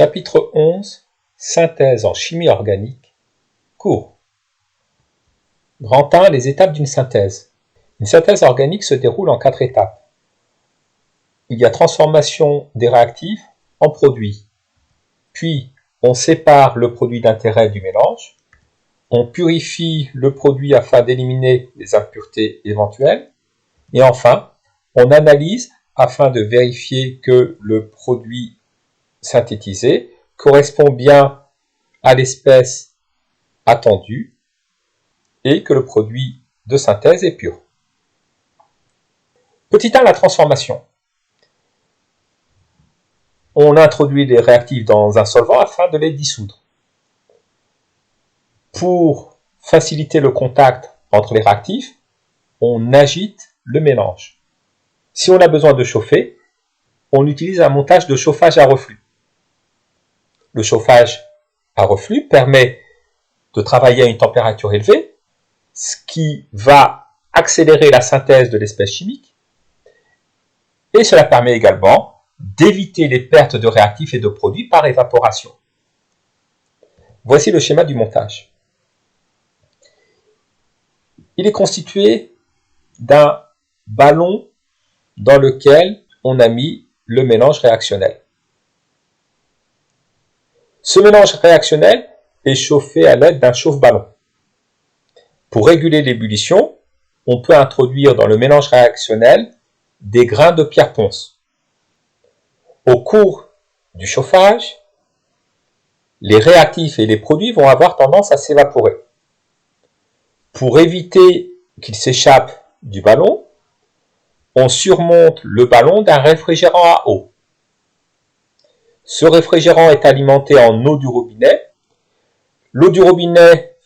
Chapitre 11. Synthèse en chimie organique. Cours. Grand 1. Les étapes d'une synthèse. Une synthèse organique se déroule en 4 étapes. Il y a transformation des réactifs en produits. Puis, on sépare le produit d'intérêt du mélange. On purifie le produit afin d'éliminer les impuretés éventuelles. Et enfin, on analyse afin de vérifier que le produit synthétisé correspond bien à l'espèce attendue et que le produit de synthèse est pur. Petit 1, la transformation. On introduit les réactifs dans un solvant afin de les dissoudre. Pour faciliter le contact entre les réactifs, on agite le mélange. Si on a besoin de chauffer, on utilise un montage de chauffage à reflux. Le chauffage à reflux permet de travailler à une température élevée, ce qui va accélérer la synthèse de l'espèce chimique, et cela permet également d'éviter les pertes de réactifs et de produits par évaporation. Voici le schéma du montage. Il est constitué d'un ballon dans lequel on a mis le mélange réactionnel. Ce mélange réactionnel est chauffé à l'aide d'un chauffe-ballon. Pour réguler l'ébullition, on peut introduire dans le mélange réactionnel des grains de pierre ponce. Au cours du chauffage, les réactifs et les produits vont avoir tendance à s'évaporer. Pour éviter qu'ils s'échappent du ballon, on surmonte le ballon d'un réfrigérant à eau. Ce réfrigérant est alimenté en eau du robinet. L'eau du robinet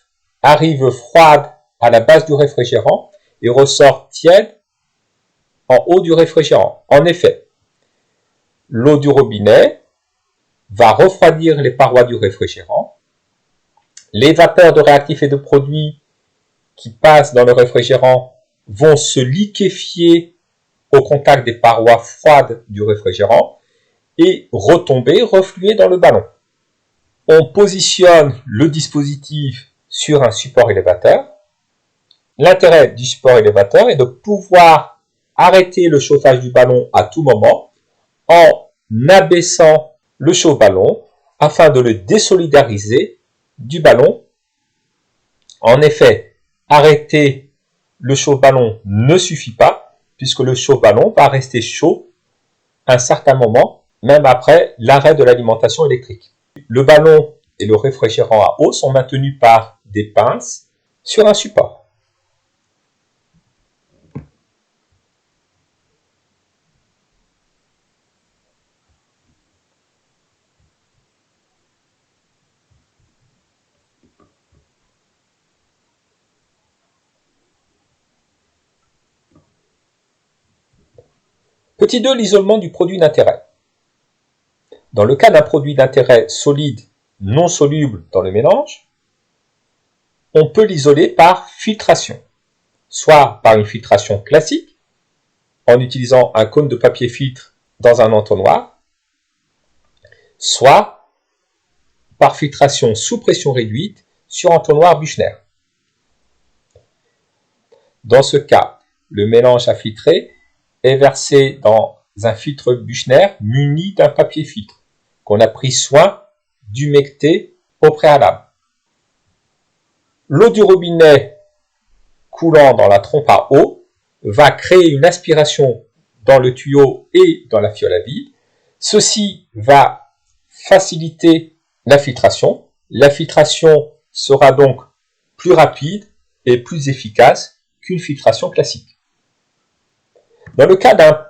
arrive froide à la base du réfrigérant et ressort tiède en haut du réfrigérant. En effet, l'eau du robinet va refroidir les parois du réfrigérant. Les vapeurs de réactifs et de produits qui passent dans le réfrigérant vont se liquéfier au contact des parois froides du réfrigérant et retomber, refluer dans le ballon. On positionne le dispositif sur un support élévateur. L'intérêt du support élévateur est de pouvoir arrêter le chauffage du ballon à tout moment en abaissant le chauffe-ballon afin de le désolidariser du ballon. En effet, arrêter le chauffe-ballon ne suffit pas puisque le chauffe-ballon va rester chaud un certain moment, même après l'arrêt de l'alimentation électrique. Le ballon et le réfrigérant à eau sont maintenus par des pinces sur un support. Petit 2, l'isolement du produit d'intérêt. Dans le cas d'un produit d'intérêt solide non soluble dans le mélange, on peut l'isoler par filtration, soit par une filtration classique, en utilisant un cône de papier filtre dans un entonnoir, soit par filtration sous pression réduite sur entonnoir Büchner. Dans ce cas, le mélange à filtrer est versé dans un filtre Büchner muni d'un papier filtre qu'on a pris soin d'humecter au préalable. L'eau du robinet coulant dans la trompe à eau va créer une aspiration dans le tuyau et dans la fiole à vide. Ceci va faciliter la filtration. La filtration sera donc plus rapide et plus efficace qu'une filtration classique. Dans le cas d'un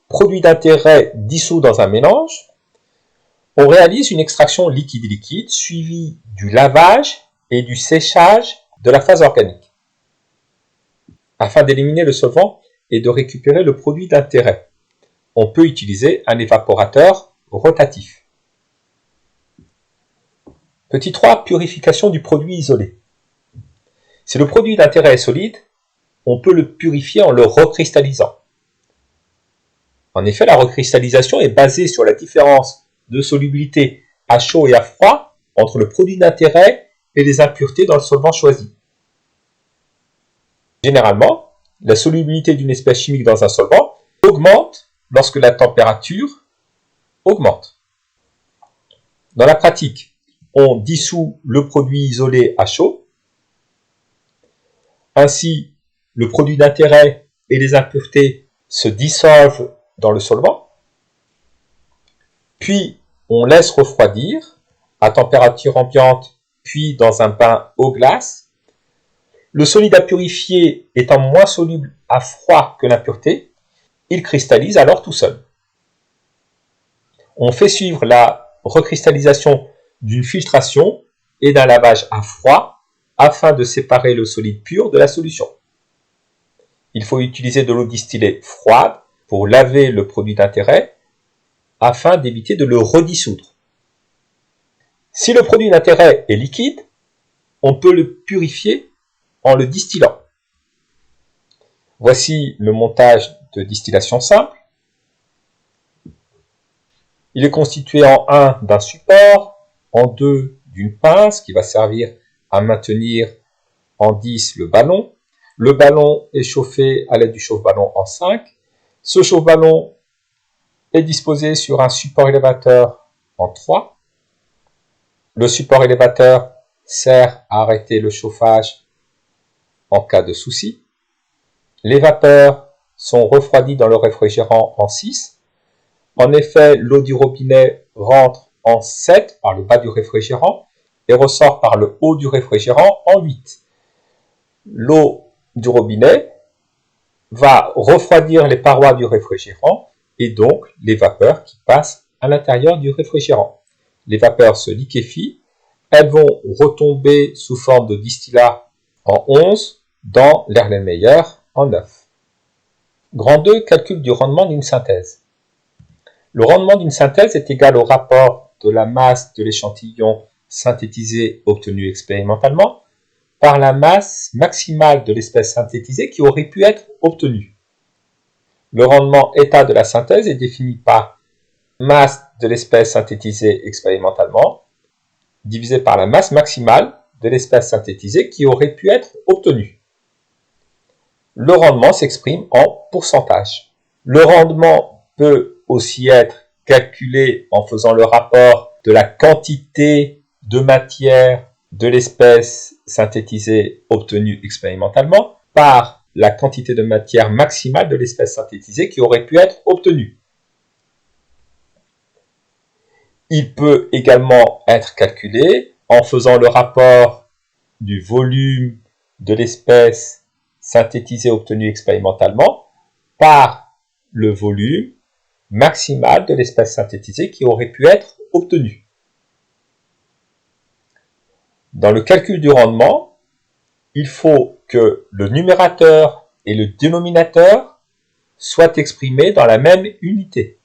produit d'intérêt dissous dans un mélange, on réalise une extraction liquide-liquide suivie du lavage et du séchage de la phase organique afin d'éliminer le solvant et de récupérer le produit d'intérêt. On peut utiliser un évaporateur rotatif. Petit 3, purification du produit isolé. Si le produit d'intérêt est solide, on peut le purifier en le recristallisant. En effet, la recristallisation est basée sur la différence de solubilité à chaud et à froid entre le produit d'intérêt et les impuretés dans le solvant choisi. Généralement, la solubilité d'une espèce chimique dans un solvant augmente lorsque la température augmente. Dans la pratique, on dissout le produit isolé à chaud. Ainsi, le produit d'intérêt et les impuretés se dissolvent dans le solvant. Puis, on laisse refroidir à température ambiante, puis dans un bain eau glace. Le solide à purifier étant moins soluble à froid que l'impureté, il cristallise alors tout seul. On fait suivre la recristallisation d'une filtration et d'un lavage à froid afin de séparer le solide pur de la solution. Il faut utiliser de l'eau distillée froide pour laver le produit d'intérêt afin d'éviter de le redissoudre. Si le produit d'intérêt est liquide, on peut le purifier en le distillant. Voici le montage de distillation simple. Il est constitué en 1 d'un support, en 2 d'une pince qui va servir à maintenir en 10 le ballon. Le ballon est chauffé à l'aide du chauffe-ballon en 5. Ce chauffe-ballon est disposé sur un support élévateur en 3. Le support élévateur sert à arrêter le chauffage en cas de souci. Les vapeurs sont refroidies dans le réfrigérant en 6. En effet, l'eau du robinet rentre en 7 par le bas du réfrigérant et ressort par le haut du réfrigérant en 8. L'eau du robinet va refroidir les parois du réfrigérant et donc les vapeurs qui passent à l'intérieur du réfrigérant. Les vapeurs se liquéfient, elles vont retomber sous forme de distillat en 11 dans l'Erlenmeyer en 9. Grand 2, calcul du rendement d'une synthèse. Le rendement d'une synthèse est égal au rapport de la masse de l'échantillon synthétisé obtenu expérimentalement par la masse maximale de l'espèce synthétisée qui aurait pu être obtenue. Le rendement état de la synthèse est défini par masse de l'espèce synthétisée expérimentalement divisé par la masse maximale de l'espèce synthétisée qui aurait pu être obtenue. Le rendement s'exprime en pourcentage. Le rendement peut aussi être calculé en faisant le rapport de la quantité de matière de l'espèce synthétisée obtenue expérimentalement par la quantité de matière maximale de l'espèce synthétisée qui aurait pu être obtenue. Il peut également être calculé en faisant le rapport du volume de l'espèce synthétisée obtenue expérimentalement par le volume maximal de l'espèce synthétisée qui aurait pu être obtenue. Dans le calcul du rendement, il faut que le numérateur et le dénominateur soient exprimés dans la même unité.